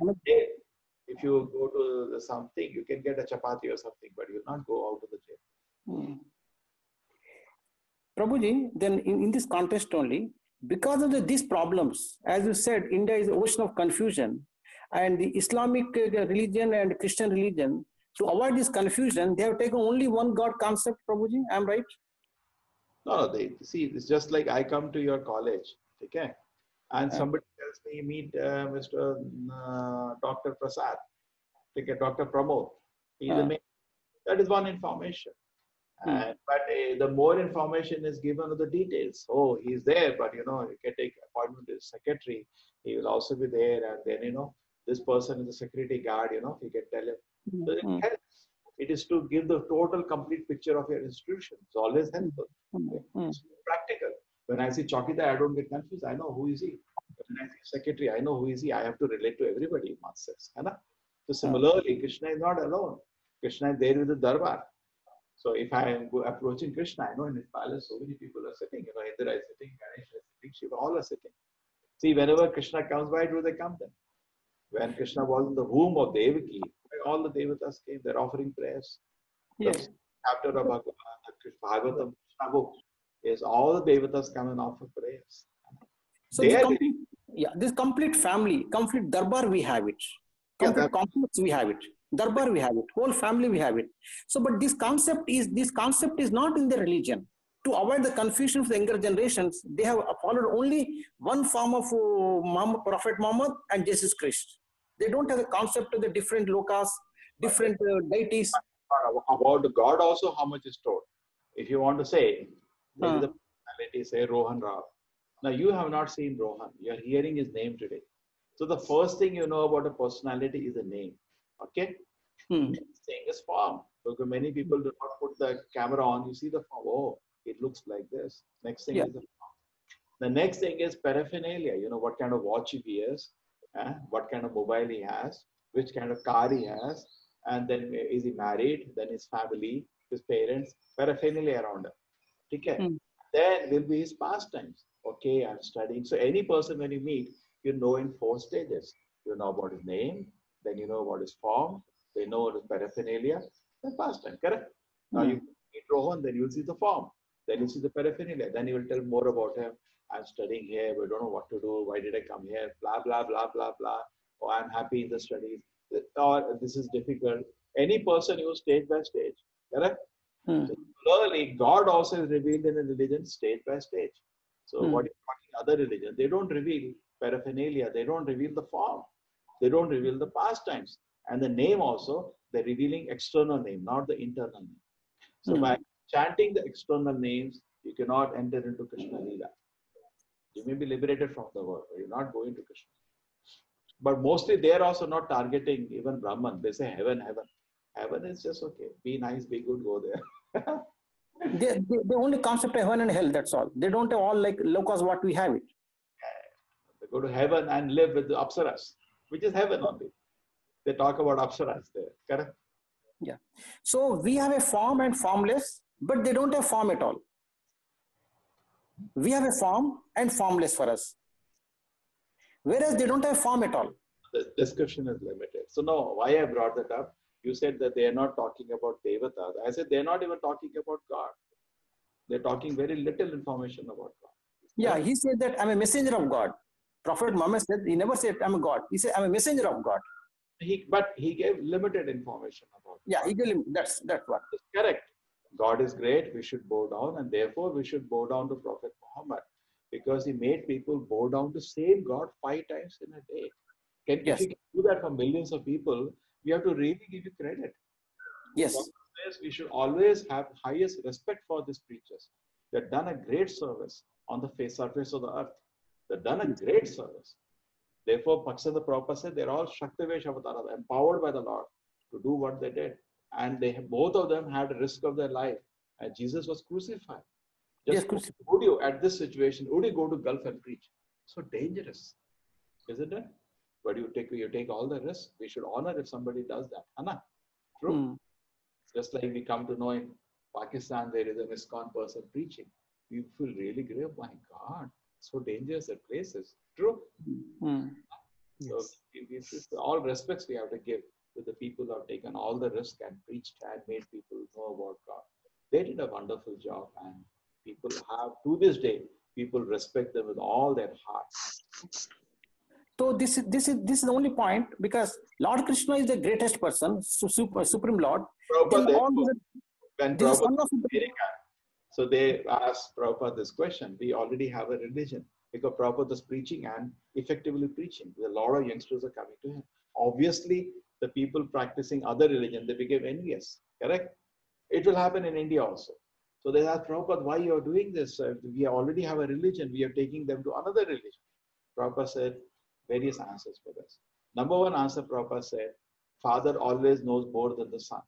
if you go to something, you can get a chapati or something, but you will not go out of the jail. Prabhuji, then in this context only, because of these problems, as you said, India is an ocean of confusion, and the Islamic religion and Christian religion, to avoid this confusion, they have taken only one God concept, Prabhuji. I'm right? No, they see, it's just like I come to your college, okay, and somebody tells me, meet Mr. Dr. Prasad, okay, Dr. Pramod. He's the main. That is one information. But the more information is given of the details. Oh, he's there, but you can take appointment with the secretary. He will also be there, and then this person is a security guard. You can tell him. So it helps. It is to give the total, complete picture of your institution. It's always helpful. It's practical. When I see Chowkidar, I don't get confused. I know who is he. When I see secretary, I know who is he. I have to relate to everybody. So similarly, Krishna is not alone. Krishna is there with the Darbar. So if I am approaching Krishna, I know in his palace so many people are sitting. Indra is sitting, Ganesh is sitting, Shiva, all are sitting. See, whenever Krishna comes, why do they come then? When Krishna was in the womb of Devaki, all the Devatas came, they're offering prayers. Yes. The chapter of Bhagavatam, Krishna book, is all the Devatas come and offer prayers. So this complete family, complete Darbar, we have it. Complete complex, we have it. Darbar, we have it. Whole family, we have it. So, but this concept is not in the religion. To avoid the confusion of the younger generations, they have followed only one form of Prophet Muhammad and Jesus Christ. They don't have a concept of the different lokas, different deities. About the God also, how much is told? If you want to say, maybe the personality, say Rohan Rao. Now, you have not seen Rohan. You are hearing his name today. So, the first thing you know about a personality is a name. Okay? Next thing is form. Because many people do not put the camera on. You see the form. Oh, it looks like this. Next thing is the form. The next thing is paraphernalia. What kind of watch he wears, what kind of mobile he has, which kind of car he has, and then is he married, then his family, his parents, paraphernalia around him. Okay? Then will be his pastimes. Okay, I'm studying. So any person when you meet, you know in 4 stages. You know about his name, then you know about his form, they know his paraphernalia, then pastime, correct? Now you meet Rohan, then you'll see the form, then you see the paraphernalia, then you will tell more about him. I'm studying here, we don't know what to do, why did I come here, blah, blah, blah, blah, blah. Oh, I'm happy in the studies, or this is difficult. Any person you stage by stage, correct? So similarly, God also is revealed in a religion stage by stage. So what is other religions? They don't reveal paraphernalia, they don't reveal the form, they don't reveal the pastimes. And the name also, they're revealing external name, not the internal name. So by chanting the external names, you cannot enter into Krishna Leela. You may be liberated from the world, but you're not going to Krishna. But mostly they're also not targeting even Brahman. They say heaven, heaven. Heaven is just okay. Be nice, be good, go there. They only concept of heaven and hell, that's all. They don't have all like lokas what we have it. They go to heaven and live with the Apsaras, which is heaven only. They talk about Apsaras there, correct? Yeah. So we have a form and formless, but they don't have form at all. We have a form and formless for us. Whereas they don't have form at all. The description is limited. So no, why I brought that up? You said that they are not talking about Devatas. I said they're not even talking about God. They're talking very little information about God. Yeah, he said that I'm a messenger of God. Prophet Muhammad said, he never said I'm a God. He said I'm a messenger of God. But he gave limited information about God. Yeah, he gave that's what. That's correct. God is great. We should bow down, and therefore we should bow down to Prophet Muhammad because he made people bow down to same God 5 times in a day. If you can do that for millions of people, we have to really give you credit. Yes. We should always have highest respect for these preachers. They've done a great service on the surface of the earth. They've done a great service. Therefore, Paksada Prabhupada said they're all Shaktivesh avatara, empowered by the Lord to do what they did. and both of them had a risk of their life, and Jesus was crucified. Yes, Would you, at this situation, would you go to Gulf and preach? So dangerous, isn't it? But you take all the risk. We should honor if somebody does that. Anna, true. Just like we come to know in Pakistan, there is an ISKCON person preaching. We feel really great. Oh my God, so dangerous at places. True. So all respects we have to give to the people who have taken all the risk and preached and made people know about God. They did a wonderful job, and people have, to this day, people respect them with all their hearts. So this is the only point, because Lord Krishna is the greatest person, Supreme Lord. When Prabhupada America, so they asked Prabhupada this question. We already have a religion because Prabhupada is preaching and effectively preaching. A lot of youngsters are coming to him. Obviously, the people practicing other religion, they became envious. Correct? It will happen in India also. So they asked Prabhupada, why you are doing this? We already have a religion. We are taking them to another religion. Prabhupada said various answers for this. Number one answer, Prabhupada said, Father always knows more than the Son.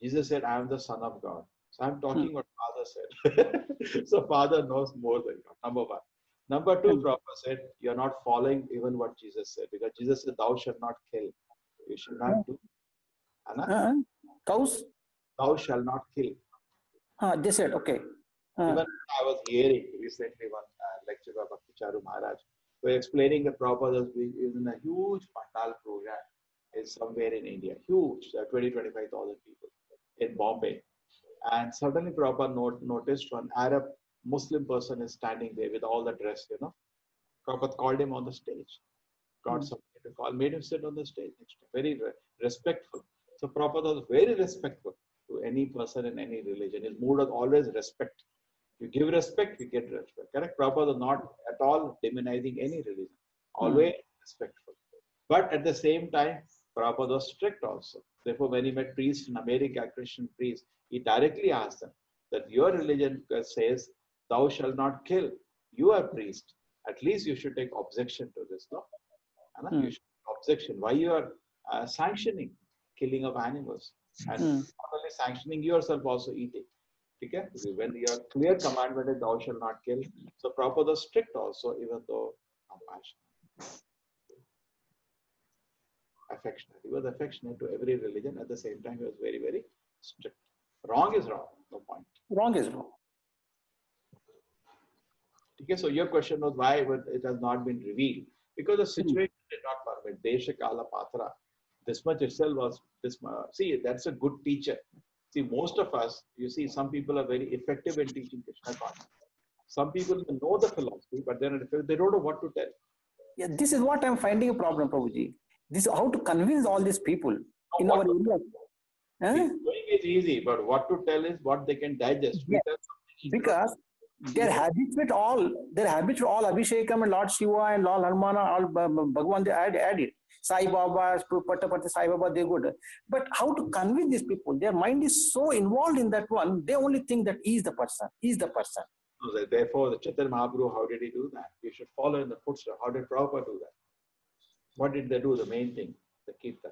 Jesus said, I am the Son of God. So I'm talking what Father said. So Father knows more than God. Number one. Number two, Prabhupada said, you're not following even what Jesus said, because Jesus said, thou shalt not kill. You shall not do. Anna? Cows? Thou shalt not kill. They said, okay. Even I was hearing recently one lecture by Bhakti Charu Maharaj, who was explaining the Prabhupada is in a huge Pandal program is somewhere in India, huge, 20,000 to 25,000 people in Bombay. And suddenly Prabhupada noticed one Arab Muslim person is standing there with all the dress, you know. Prabhupada called him on the stage. Got somebody to call, made him sit on the stage next to him. Very respectful. So Prabhupada was very respectful to any person in any religion. His mood was always respect. You give respect, you get respect. Correct? Prabhupada was not at all demonizing any religion. Always respectful. But at the same time, Prabhupada was strict also. Therefore, when he met priests in America, Christian priests, he directly asked them that your religion says, thou shalt not kill. You are priest. At least you should take objection to this. No? You should take objection. Why you are sanctioning killing of animals? And not only sanctioning, yourself also eating. Okay? When your clear commandment is thou shalt not kill. So Prabhupada was strict also, even though compassionate. Affectionate. He was affectionate to every religion. At the same time, he was very, very strict. Wrong is wrong. No point. Wrong is wrong. Okay, so your question was why it has not been revealed. Because the situation did not permit. Desha Kala Patra. This much itself was this. See, that's a good teacher. See, most of us, you see, some people are very effective in teaching Krishna consciousness. Some people know the philosophy, but they don't know what to tell. Yeah, this is what I'm finding a problem, Prabhuji. This is how to convince all these people in our area. Doing is easy, but what to tell is what they can digest. Yeah. Because their habits with all Abhishekam and Lord Shiva and Lord Harmana, all Bhagwan, they added. Sai Baba, Patapati Sai Baba, they're good. But how to convince these people? Their mind is so involved in that one, they only think that he is the person. So therefore, the Chaitanya Mahaprabhu, how did he do that? You should follow in the footsteps. How did Prabhupada do that? What did they do? The main thing, the Kirtan.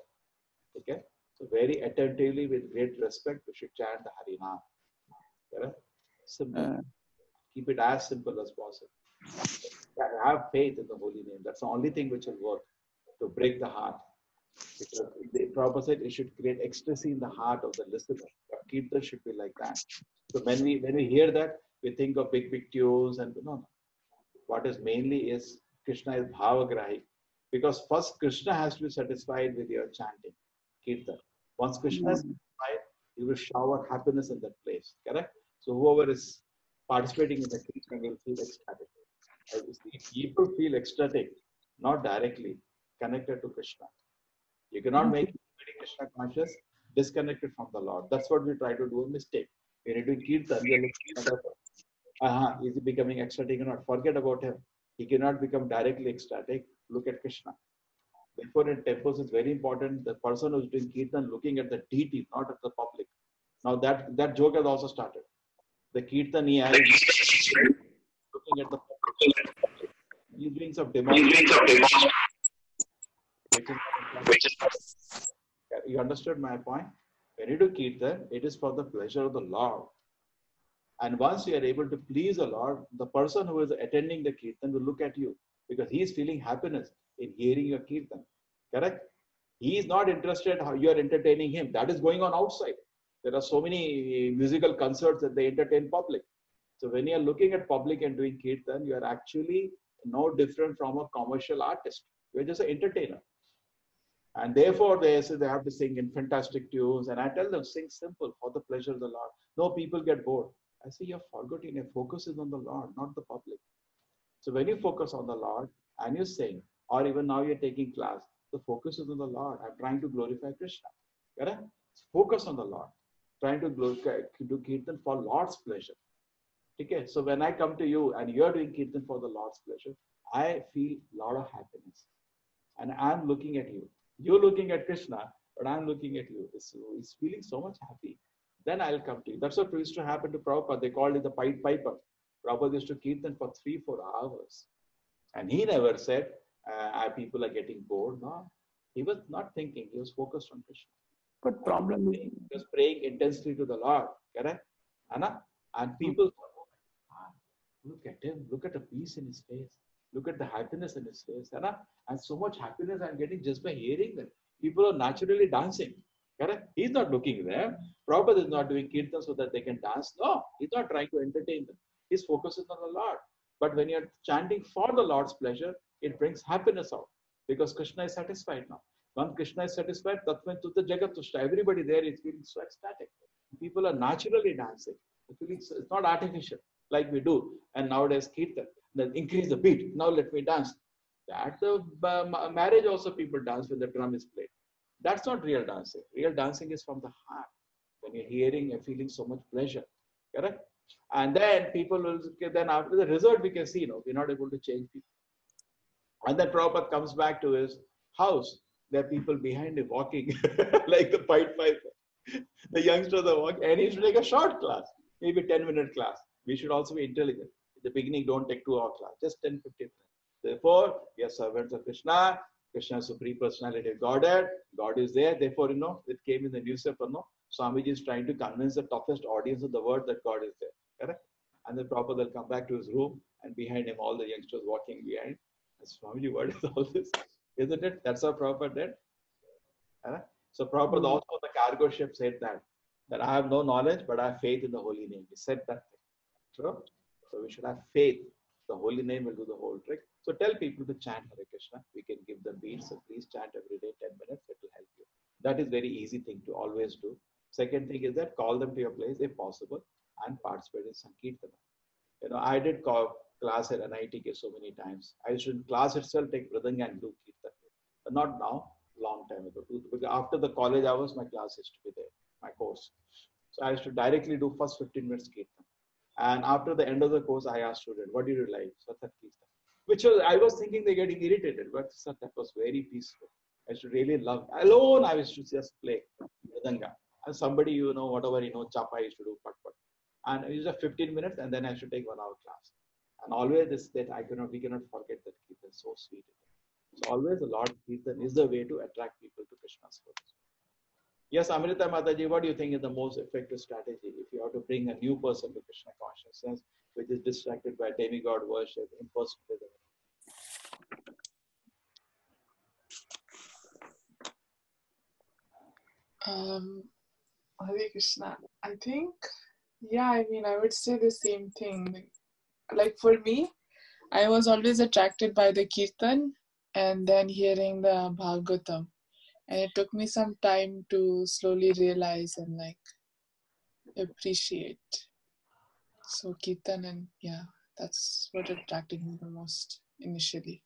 Okay? So very attentively, with great respect, we should chant the Harinam. Correct? Simple. Keep it as simple as possible. Have faith in the holy name. That's the only thing which will work to break the heart. Because the Prabhupada said it should create ecstasy in the heart of the listener. But Kirtan should be like that. So when we hear that, we think of big tunes and no. What is mainly is Krishna is Bhavagrahi. Because first Krishna has to be satisfied with your chanting, Kirtan. Once Krishna is satisfied, he will shower happiness in that place. Correct? So whoever is participating in the Kirtan will feel ecstatic. As you see, people feel ecstatic, not directly connected to Krishna. You cannot make anybody Krishna conscious disconnected from the Lord. That's what we try to do a mistake. When you're doing Kirtan, you're looking at is he becoming ecstatic or not? Forget about him. He cannot become directly ecstatic. Look at Krishna. Therefore, in temples, it's very important the person who's doing Kirtan looking at the deity, not at the public. Now that joke has also started. The Kirtan he has looking at the public. He's doing some demonstration. You understood my point? When you do Kirtan, it is for the pleasure of the Lord. And once you are able to please the Lord, the person who is attending the Kirtan will look at you because he is feeling happiness in hearing your Kirtan. Correct? He is not interested how you are entertaining him. That is going on outside. There are so many musical concerts that they entertain public. So when you are looking at public and doing Kirtan, you are actually no different from a commercial artist. You are just an entertainer. And therefore, they say they have to sing in fantastic tunes. And I tell them, sing simple for the pleasure of the Lord. No, people get bored. I say, you're forgetting. Your focus is on the Lord, not the public. So when you focus on the Lord and you sing, or even now you're taking class, the focus is on the Lord. I'm trying to glorify Krishna. Correct? Focus on the Lord. Trying to do Kirtan for Lord's pleasure. Okay? So when I come to you and you're doing Kirtan for the Lord's pleasure, I feel a lot of happiness. And I'm looking at you. You're looking at Krishna, but I'm looking at you. He's feeling so much happy. Then I'll come to you. That's what used to happen to Prabhupada. They called it the Pied Piper. Prabhupada used to Kirtan for 3-4 hours. And he never said, people are getting bored. No, he was not thinking. He was focused on Krishna. But problem is, he was praying intensely to the Lord. Correct? Anna? And people, look at him. Look at the peace in his face. Look at the happiness in his face. Anna? And so much happiness I'm getting just by hearing them. People are naturally dancing. Correct? He's not looking there. Prabhupada is not doing Kirtan so that they can dance. No, he's not trying to entertain them. His focus is on the Lord. But when you're chanting for the Lord's pleasure, it brings happiness out because Krishna is satisfied now. Once Krishna is satisfied, Tatvan Tutta Jagatushta. Everybody there is feeling so ecstatic. People are naturally dancing. It's not artificial like we do. And nowadays, Kirtan, then increase the beat. Now let me dance. At the marriage also people dance when the drum is played. That's not real dancing. Real dancing is from the heart. When you're hearing and feeling so much pleasure. Correct? And then people will, then after the result we can see, we're not able to change people. And then Prabhupada comes back to his house. There are people behind him walking like the Pied Piper. The youngsters are walking and he should take a short class, maybe 10-minute class. We should also be intelligent. In the beginning, don't take 2-hour class, just 10-15 minutes. Therefore, we are servants of Krishna. Krishna is Supreme Personality of Godhead. God is there. Therefore, it came in the newspaper, Swamiji is trying to convince the toughest audience of the world that God is there. Correct? And then Prabhupada will come back to his room and behind him, all the youngsters walking behind. And Swamiji, what is all this? Isn't it? That's how Prabhupada did. So Prabhupada also on the cargo ship said that I have no knowledge, but I have faith in the holy name. He said that thing. True? So we should have faith. The holy name will do the whole trick. So tell people to chant Hare Krishna. We can give them beats. So please chant every day 10 minutes. It will help you. That is very easy thing to always do. Second thing is that call them to your place if possible and participate in Sankirtana. I did class at NITK so many times. I used to in class itself take Mridanga and do Kirtan. Not now, long time ago. Because after the college hours, my class used to be there, my course. So I used to directly do first 15 minutes Kirtan. And after the end of the course, I asked students, what do you like? So that Kirtan. Which was, I was thinking they're getting irritated, but that was very peaceful. I used to really love. Alone, I used to just play Mridanga. And somebody, whatever, Chapa I used to do, pat. And it was a 15 minutes, and then I should take 1 hour class. And always we cannot forget that Kirtan is so sweet. So always the Lord Kirtan is the way to attract people to Krishna's service. Yes, Amrita Mataji, what do you think is the most effective strategy if you have to bring a new person to Krishna consciousness, which is distracted by demigod worship, impersonalism? Hare Krishna. I think, I would say the same thing. Like for me, I was always attracted by the Kirtan and then hearing the Bhagavatam. And it took me some time to slowly realize and appreciate. So Kirtan and that's what attracted me the most initially.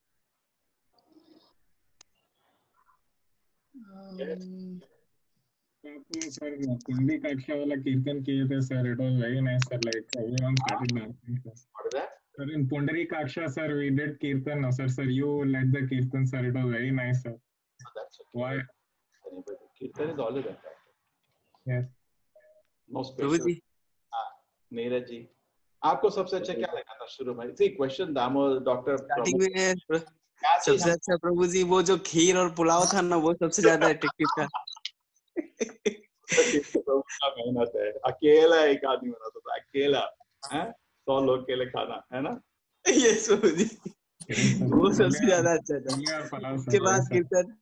Sir, Kundi Kaksha wala Kirtan kiye the sir. It was very nice, sir. Like everyone started dancing, sir. What is that? Sir, in Pundari Kaksha, sir, we did Kirtan. No, sir, you led the Kirtan, sir. It was very nice, sir. Oh, that's okay. Why? Kirtan is always attractive. Yes. No special. Neeraj ji, आपको सबसे अच्छा क्या लगा था शुरू में? See, question दामो doctor starting में सबसे अच्छा प्रभु जी वो जो खीर और पुलाव था ना वो सबसे ज्यादा एट्रैक्टिव था. मेहनत है, अकेला एक आदमी बनाता था, अकेला, 100 लोग के लिए खाना, है ना? यस प्रभु जी, वो सबसे ज्यादा अच्छा था। उसके बाद कीर्तन